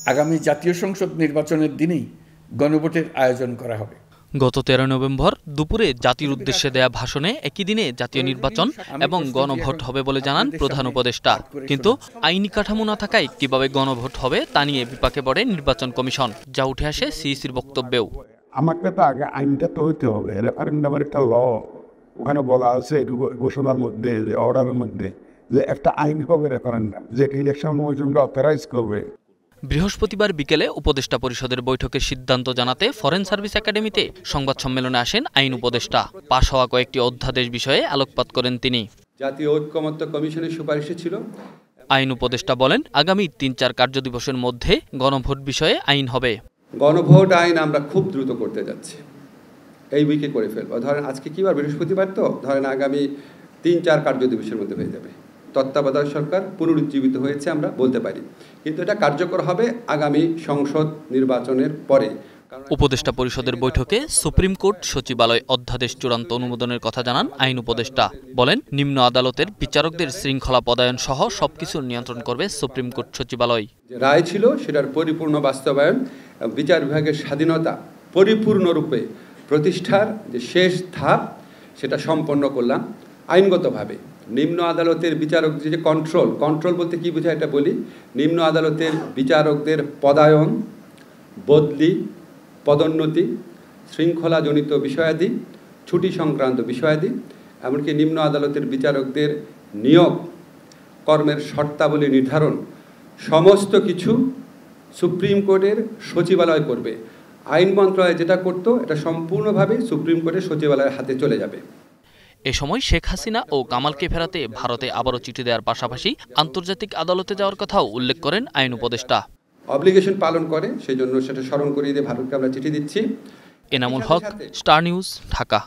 আগামী জাতীয় সংসদ নির্বাচনের দিনেই গণভোটের আয়োজন করা হবে। গত 13 নভেম্বর দুপুরে জাতির উদ্দেশ্যে দেয়া ভাষণে একই দিনে জাতীয় নির্বাচন এবং গণভোট হবে বলে জানান প্রধান উপদেষ্টা। কিন্তু আইনি কাঠামো না থাকায় কিভাবে গণভোট হবে তা নিয়ে বিপাকে পড়ে নির্বাচন কমিশন, যা উঠে আসে সিইসির বক্তব্যেও। আমাকে তো আগে আইনটা তো হইতে হবে, রেফারেন্ডামের একটা ল, ওখানে বলা আছে ঘোষণার মধ্যে, অর্ডারের মধ্যে, যে একটা আইন হবে রেফারেন্ডাম, যে ইলেকশন কমিশনকে অথরাইজ করবে। বৃহস্পতিবার বিকেলে উপদেষ্টা পরিষদের বৈঠকের সিদ্ধান্ত জানাতে ফরেন সার্ভিস একাডেমিতে সংবাদ সম্মেলনে আসেন আইন উপদেষ্টা। পাশ হওয়া কয়েকটি অধ্যাদেশ বিষয়ে আলোকপাত করেন তিনি। জাতীয় ঐক্যমত্য কমিশনের সুপারিশে ছিল। আইন উপদেষ্টা বলেন, আগামী ৩-৪ কার্যদিবসের মধ্যে গণভোট বিষয়ে আইন হবে। গণভোট আইন আমরা খুব দ্রুত করতে যাচ্ছি, এই উইকে করে ফেলবো। ধরেন আজকে কি বার, বৃহস্পতিবার, তো ধরেন আগামী ৩-৪ কার্যদিবসের মধ্যে হয়ে যাবে। তত্ত্বাবধায়ক সরকার পুনরুজ্জীবিত হয়েছে আমরা বলতে পারি, কিন্তু এটা কার্যকর হবে আগামী সংসদ নির্বাচনের পরে। উপদেষ্টা পরিষদের বৈঠকে সুপ্রিম কোর্ট সচিবালয় অধ্যাদেশ চূড়ান্ত অনুমোদনের কথা জানান আইন উপদেষ্টা। বলেন, নিম্ন আদালতের বিচারকদের শৃঙ্খলা পদায়ন সহ সবকিছু নিয়ন্ত্রণ করবে সুপ্রিম কোর্ট সচিবালয়। যে রায় ছিল সেটার পরিপূর্ণ বাস্তবায়ন, বিচার বিভাগের স্বাধীনতা পরিপূর্ণরূপে প্রতিষ্ঠার যে শেষ ধাপ, সেটা সম্পন্ন করলাম আইনগতভাবে। নিম্ন আদালতের বিচারকদের যে কন্ট্রোল বলতে কি বোঝায় এটা বলি। নিম্ন আদালতের বিচারকদের পদায়ন, বদলি, পদোন্নতি, শৃঙ্খলাজনিত বিষয়াদি, ছুটি সংক্রান্ত বিষয়াদি, এমনকি নিম্ন আদালতের বিচারকদের নিয়োগ, কর্মের শর্তাবলী নির্ধারণ, সমস্ত কিছু সুপ্রিম কোর্টের সচিবালয় করবে। আইন মন্ত্রণালয় যেটা করতো, এটা সম্পূর্ণভাবে সুপ্রিম কোর্টের সচিবালয়ের হাতে চলে যাবে। এ সময় শেখ হাসিনা ও কামালকে ফেরাতে ভারতে আবারও চিঠি দেওয়ার পাশাপাশি আন্তর্জাতিক আদালতে যাওয়ার কথাও উল্লেখ করেন আইন উপদেষ্টা। অব্লিগেশন পালন করে, সেই জন্য সেটা স্মরণ করিয়ে দিয়ে ভারতকে আমরা চিঠি দিচ্ছি। Enamul Haque, star news, Dhaka.